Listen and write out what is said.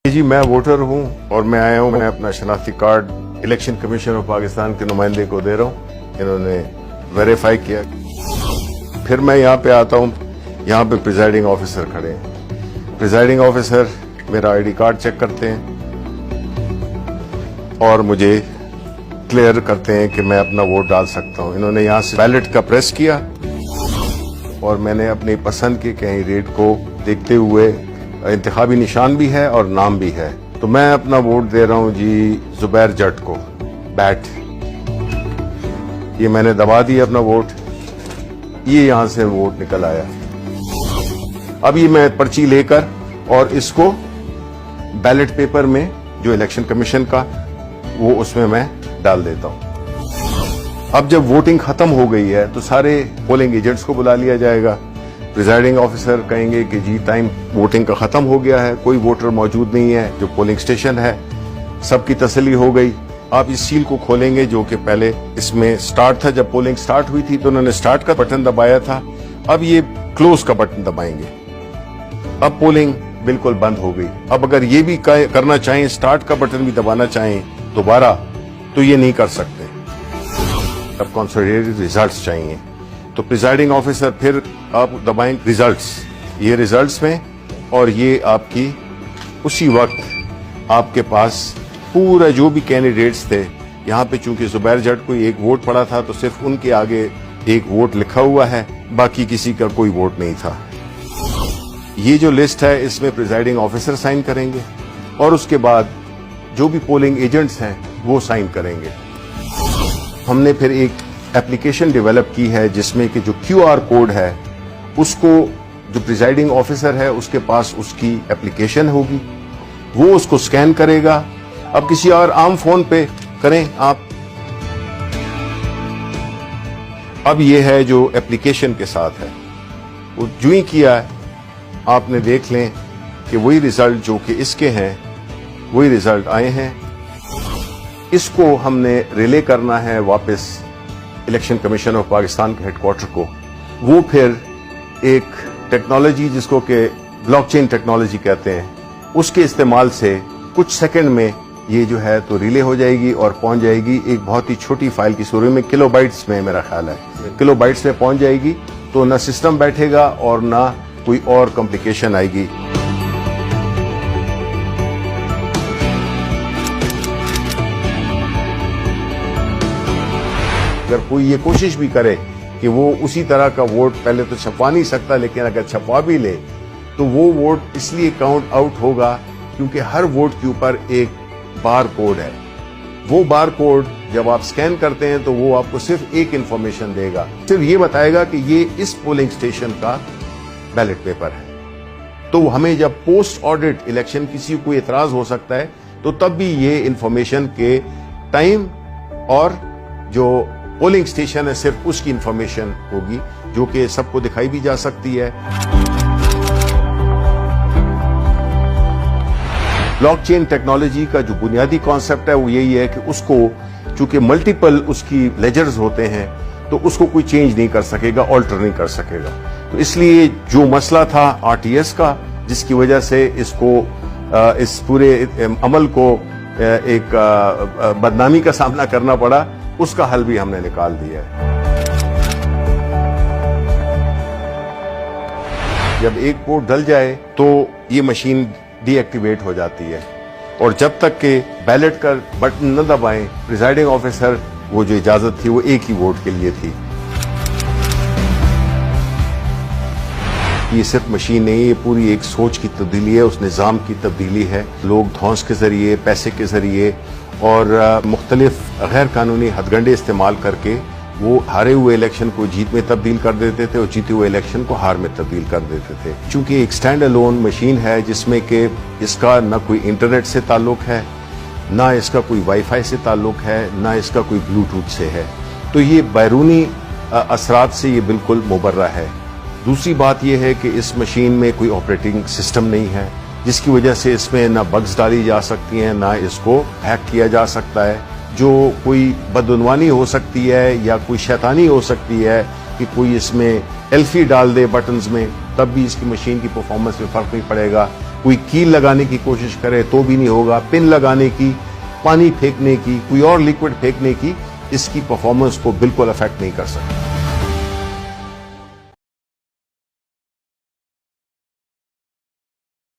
جی میں ووٹر ہوں اور میں آیا ہوں. میں اپنا شناختی card election commission of Pakistan کے نمائندے کو دے رہا ہوں. انہوں نے ویریفائی کیا. پھر میں یہاں پہ آتا ہوں. یہاں پہ پریزائڈنگ آفیسر کھڑے ہیں. پریزائڈنگ آفیسر میرا آئی ڈی کارڈ چیک کرتے ہیں اور مجھے کلیئر کرتے ہیں کہ میں اپنا ووٹ ڈال سکتا ہوں. انہوں نے یہاں سے بیلٹ کا پریس کیا اور میں نے اپنی پسند کے کینڈیڈیٹ کو دیکھتے ہوئے انتخابی نشان بھی ہے اور نام بھی ہے تو میں اپنا ووٹ دے رہا ہوں جی زبیر جٹ کو. بیٹ یہ میں نے دبا دیا اپنا ووٹ. یہ یہاں سے ووٹ نکل آیا. اب یہ میں پرچی لے کر اور اس کو بیلٹ پیپر میں جو الیکشن کمیشن کا وہ اس میں ڈال دیتا ہوں. اب جب ووٹنگ ختم ہو گئی ہے تو سارے پولنگ ایجنٹس کو بلا لیا جائے گا. پریزائڈنگ آفیسر کہیں گے کہ جی ٹائم ووٹنگ کا ختم ہو گیا ہے, کوئی ووٹر موجود نہیں ہے جو پولنگ سٹیشن ہے. سب کی تسلی ہو گئی. آپ اس سیل کو کھولیں گے جو کہ پہلے اس میں سٹارٹ تھا. جب پولنگ سٹارٹ ہوئی تھی تو انہوں نے سٹارٹ کا بٹن دبایا تھا. اب یہ کلوز کا بٹن دبائیں گے. اب پولنگ بالکل بند ہو گئی. اب اگر یہ بھی کرنا چاہیں, سٹارٹ کا بٹن بھی دبانا چاہیں دوبارہ تو یہ نہیں کر سکتے. اب کنسولیڈیٹڈ ریزلٹس چاہیے تو پریزائڈنگ آفیسر پھر آپ دبائیں ریزلٹس. یہ ریزلٹس میں اور یہ آپ کی اسی وقت آپ کے پاس پورا جو بھی کینڈیڈیٹس تھے. یہاں پہ چونکہ زبیر جٹ کو ایک ووٹ پڑا تھا تو صرف ان کے آگے ایک ووٹ لکھا ہوا ہے, باقی کسی کا کوئی ووٹ نہیں تھا. یہ جو لسٹ ہے اس میں پریزائڈنگ آفیسر سائن کریں گے اور اس کے بعد جو بھی پولنگ ایجنٹس ہیں وہ سائن کریں گے. ہم نے پھر ایک ایپلیکیشن ڈیولپ کی ہے جس میں کہ جو کیو آر کوڈ ہے اس کو جو پریزائڈنگ آفیسر ہے اس کے پاس اس کی ایپلیکیشن ہوگی, وہ اس کو سکین کرے گا. اب کسی اور عام فون پہ کریں آپ. اب یہ ہے جو ایپلیکیشن کے ساتھ ہے وہ جو ہی کیا ہے آپ نے دیکھ لیں کہ وہی ریزلٹ جو کہ اس کے ہیں وہی ریزلٹ آئے ہیں. اس کو ہم نے ریلے کرنا ہے واپس الیکشن کمیشن آف پاکستان کے ہیڈ کوارٹر کو. وہ پھر ایک ٹیکنالوجی جس کو کہ بلاک چین ٹیکنالوجی کہتے ہیں اس کے استعمال سے کچھ سیکنڈ میں یہ جو ہے تو ریلے ہو جائے گی اور پہنچ جائے گی ایک بہت ہی چھوٹی فائل کی صورت میں. کلو بائٹس میں میرا خیال ہے کلو بائٹس میں پہنچ جائے گی. تو نہ سسٹم بیٹھے گا اور نہ کوئی اور کمپلیکیشن آئے گی. اگر کوئی یہ کوشش بھی کرے کہ وہ اسی طرح کا ووٹ پہلے تو چھپوا نہیں سکتا, لیکن اگر چھپوا بھی لے تو وہ ووٹ اس لیے کاؤنٹ آؤٹ ہوگا کیونکہ ہر ووٹ کے اوپر ایک بار کوڈ ہے. وہ بار کوڈ جب آپ سکین کرتے ہیں تو وہ آپ کو صرف ایک انفارمیشن دے گا, صرف یہ بتائے گا کہ یہ اس پولنگ سٹیشن کا بیلٹ پیپر ہے. تو ہمیں جب پوسٹ آڈٹ الیکشن کسی کو اعتراض ہو سکتا ہے تو تب بھی یہ انفارمیشن کے ٹائم اور جو پولنگ سٹیشن ہے صرف اس کی انفارمیشن ہوگی جو کہ سب کو دکھائی بھی جا سکتی ہے. بلاک چین ٹیکنالوجی کا جو بنیادی کانسیپٹ ہے وہ یہی ہے کہ اس کو چونکہ ملٹیپل اس کی لیجرز ہوتے ہیں تو اس کو کوئی چینج نہیں کر سکے گا, آلٹر نہیں کر سکے گا. تو اس لیے جو مسئلہ تھا آر ٹی ایس کا جس کی وجہ سے اس کو اس پورے عمل کو ایک بدنامی کا سامنا کرنا پڑا, اس کا حل بھی ہم نے نکال دیا ہے. جب ایک ووٹ ڈل جائے تو یہ مشین ڈی ایکٹیویٹ ہو جاتی ہے اور جب تک کہ بیلٹ کا بٹن نہ دبائیں پریزائڈنگ آفیسر وہ جو اجازت تھی وہ ایک ہی ووٹ کے لیے تھی. یہ صرف مشین نہیں, یہ پوری ایک سوچ کی تبدیلی ہے, اس نظام کی تبدیلی ہے. لوگ دھونس کے ذریعے, پیسے کے ذریعے اور مختلف غیر قانونی ہتھ کنڈے استعمال کر کے وہ ہارے ہوئے الیکشن کو جیت میں تبدیل کر دیتے تھے اور جیتے ہوئے الیکشن کو ہار میں تبدیل کر دیتے تھے. چونکہ ایک سٹینڈ الون مشین ہے جس میں کہ اس کا نہ کوئی انٹرنیٹ سے تعلق ہے, نہ اس کا کوئی وائی فائی سے تعلق ہے, نہ اس کا کوئی بلوٹوتھ سے ہے, تو یہ بیرونی اثرات سے یہ بالکل مبرہ ہے. دوسری بات یہ ہے کہ اس مشین میں کوئی آپریٹنگ سسٹم نہیں ہے جس کی وجہ سے اس میں نہ بگز ڈالی جا سکتی ہیں نہ اس کو ہیک کیا جا سکتا ہے. جو کوئی بدعنوانی ہو سکتی ہے یا کوئی شیطانی ہو سکتی ہے کہ کوئی اس میں ایلفی ڈال دے بٹنز میں, تب بھی اس کی مشین کی پرفارمنس میں فرق نہیں پڑے گا. کوئی کیل لگانے کی کوشش کرے تو بھی نہیں ہوگا، پن لگانے کی، پانی پھینکنے کی، کوئی اور لیکوڈ پھینکنے کی، اس کی پرفارمنس کو بالکل افیکٹ نہیں کر سکتا۔